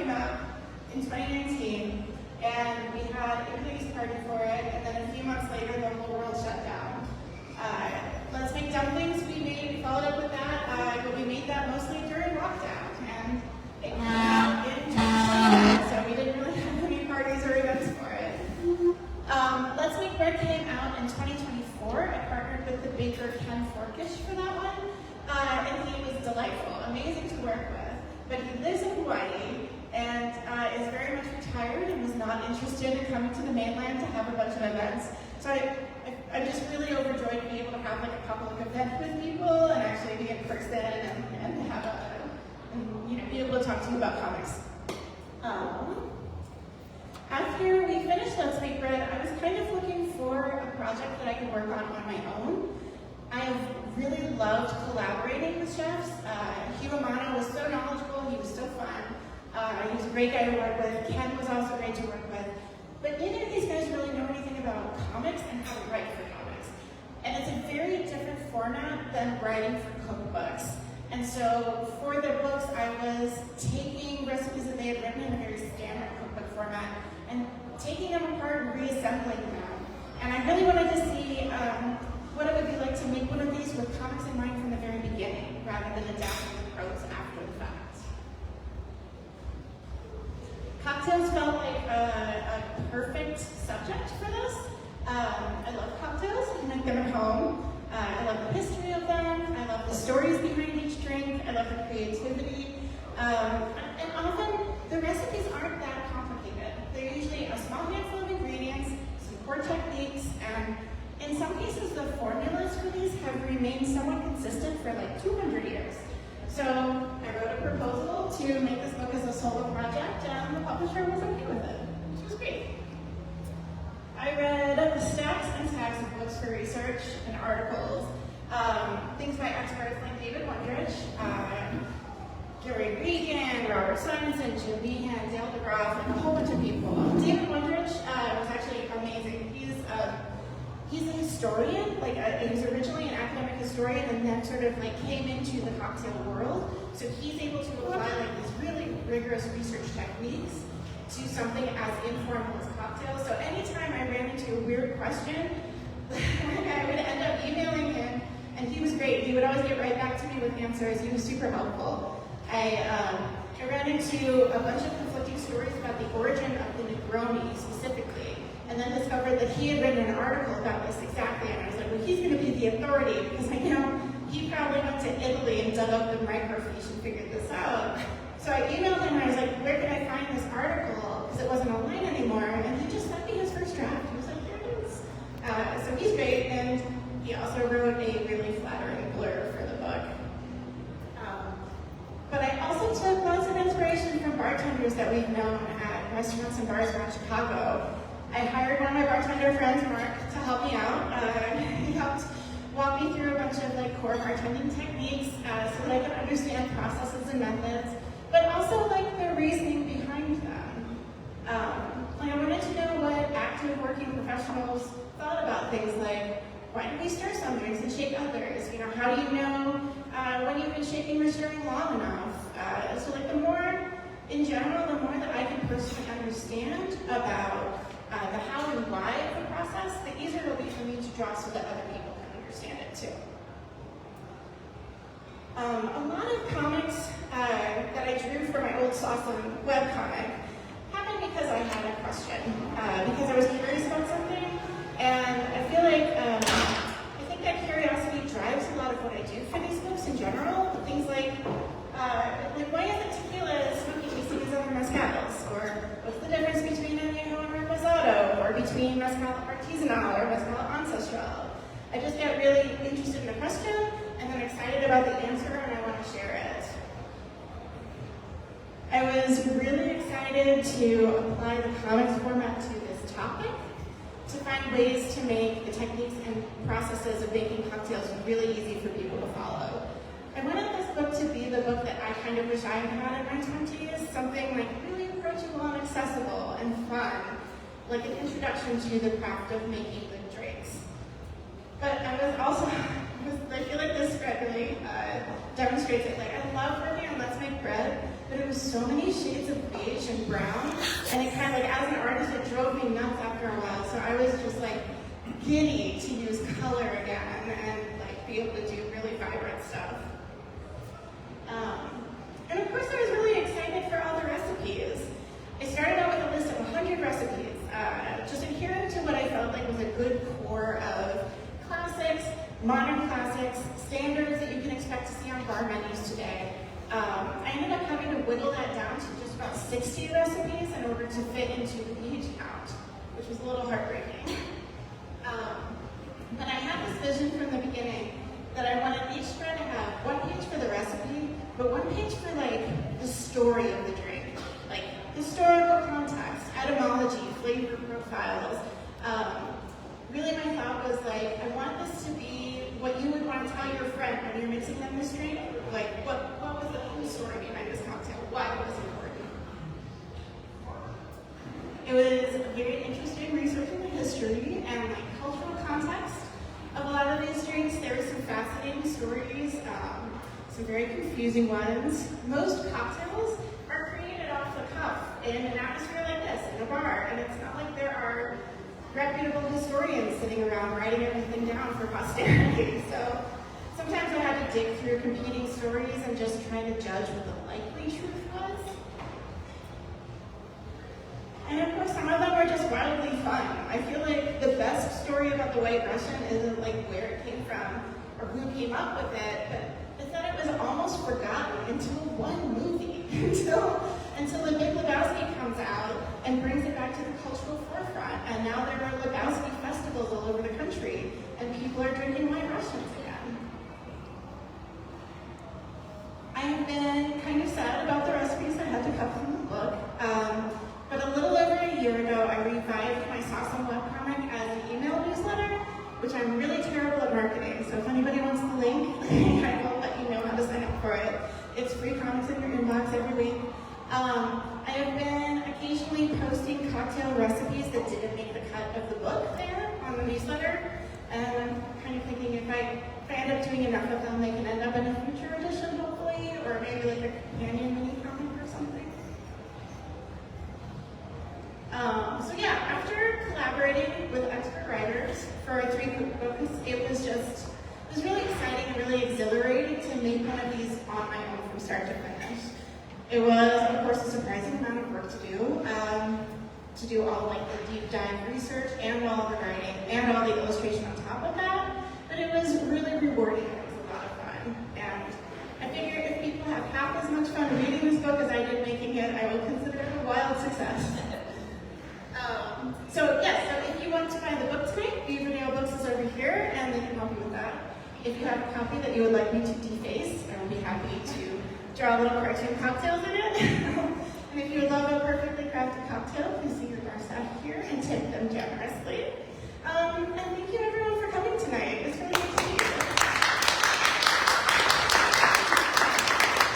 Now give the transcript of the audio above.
came out in 2019, and we had a release party for it, and then a few months later, the whole world shut down. Let's Make Dumplings, we followed up with that, but we made that mostly during lockdown, and it came out in 2020, so we didn't really have any parties or events for it. Let's Make Bread came out in 2024. I partnered with the baker Ken Forkish for that one, and he was delightful, amazing to work with. But he lives in Hawaii and is very much retired and was not interested in coming to the mainland to have a bunch of events. So I'm just really overjoyed to be able to have like a public event with people and actually be in person and have be able to talk to you about comics. After we finished Let's Make Bread, I was kind of looking for a project that I could work on my own. I've really loved collaborating with chefs. Hugh Amano was so knowledgeable, he was so fun. He was a great guy to work with. Ken was also great to work with. But neither of these guys really know anything about comics and how to write for comics. And it's a very different format than writing for cookbooks. And so for their books, I was taking recipes that they had written in a very standard cookbook format and taking them apart and reassembling them. And I really wanted to see what it would be like to make one of these with comics in mind from the very beginning, rather than adapting the prose after the fact. Cocktails felt like a perfect subject for this. I love cocktails, I make them at home. I love the history of them, I love the stories behind each drink, I love the creativity. And often, the recipes aren't that complicated. They're usually a small handful of ingredients, some core techniques, and in some cases, the formulas for these have remained somewhat consistent for like 200 years. So I wrote a proposal to make this book as a solo project, and the publisher was okay with it, which was great. I read stacks and stacks of books for research and articles, things by experts like David Wondrich, Gary Regan, Robert Simonson, Jim Behan, Dale DeGroff, and a whole bunch of people. David Wondrich was actually amazing. He's a historian, he was originally an academic historian and then sort of came into the cocktail world. So he's able to apply these really rigorous research techniques to something as informal as cocktails. So anytime I ran into a weird question, I would end up emailing him, and he was great. He would always get right back to me with answers. He was super helpful. I ran into a bunch of conflicting stories about the origin of the Negroni specifically, and then discovered that he had written an article about this exactly, and I was like, well, he's going to be the authority, because I know he probably went to Italy and dug up the microfiche and figured this out. So I emailed him, and I was like, where can I find this article? Because it wasn't online anymore, and he just sent me his first draft. He was like, there it is. So he's great, and he also wrote a really flattering blurb for the book. But I also took lots of inspiration from bartenders that we've known at restaurants and bars around Chicago. I hired one of my bartender friends, Mark, to help me out. He helped walk me through a bunch of core bartending techniques so that I could understand processes and methods, but also the reasoning behind them. I wanted to know what active working professionals thought about things like, why do we stir some drinks and shake others? How do you know when you've been shaking or stirring long enough? So the more, in general, the more that I can personally understand about the how and why of the process, the easier it will be for me to draw so that other people can understand it too. A lot of comics that I drew for my old Sawson webcomic happened because I had a question, because I was curious about something, and I feel I think that curiosity drives a lot of what I do for these books in general. Things like why isn't tequila smoky tasting as other mezcals? Or what's the difference between añejo and reposado? Or between mezcal artisanal or mezcal ancestral? I just get really interested in the question and then excited about the answer, and I want to share it. I was really excited to apply the comics format to this topic, to find ways to make the techniques and processes of making cocktails really easy for people to follow. I wanted this book to be the book that I kind of wish I had had at my 20s, something really approachable and accessible and fun, like an introduction to the craft of making good drinks. But I was also, I feel like this spread really demonstrates it. I love working on Let's Make Bread, but it was was so many shades of beige and brown, and it kind of like, as an artist, it drove me nuts after a while. So I was just like giddy to use color again and like be able to do really vibrant stuff. And of course, I was really excited for all the recipes. I started out with a list of 100 recipes, just adhering to what I felt like was a good core of classics, modern classics, standards that you can expect to see on bar menus today. I ended up having to whittle that down to just about 60 recipes in order to fit into the page count, which was a little heartbreaking. But I had this vision from the beginning that I wanted each spread to have one page for the recipe, but one page for like the story of the drink, like historical context, etymology, flavor profiles. Really my thought was like, I want this to be what you would want to tell your friend when you're mixing them this drink. Like, what was the whole story behind this cocktail? Why was it important? It was very interesting researching the history and like cultural context of a lot of these drinks. There were some fascinating stories, some very confusing ones. Most cocktails are created off the cuff in an atmosphere like this, in a bar, and it's not like there are reputable historians sitting around writing everything down for posterity. So sometimes I had to dig through competing stories and just try to judge what the likely truth was. And of course, some of them were just wildly fun. I feel like the best story about the White Russian isn't like where it came from or who came up with it, but it's that it was almost forgotten until one movie, until the Big Lebowski comes out and brings it back to the cultural forefront. And now there are Lebowski festivals all over the country, and people are drinking White Russians again. I have been kind of sad about the recipes I had to cut from the book. But a little over a year ago, I revived my Sauce and webcomic as an email newsletter, which I'm really terrible at marketing. So if anybody wants the link, I will let you know how to sign up for it. It's free comics in your inbox every week. I have been occasionally posting cocktail recipes that didn't make the cut of the book there on the newsletter. And I'm kind of thinking if I end up doing enough of them, they can end up in a future edition, hopefully, or maybe like a companion mini comic or something. So yeah, after collaborating with expert writers for 3 cookbooks, it was really exciting and really exhilarating to make one of these on my own from start to finish. It was, of course, a surprising amount of work to do all like the deep dive research and all the writing and all the illustration on top of that, but it was really rewarding. It was a lot of fun. And I figure if people have half as much fun reading this book as I did making it, I will consider it a wild success. So if you want to buy the book tonight, Beaverdale Books is over here, and they can help you with that. If you have a copy that you would like me to deface, I will be happy to draw little cartoon cocktails in it. And if you would love a perfectly crafted cocktail, please see your bar staff here and tip them generously.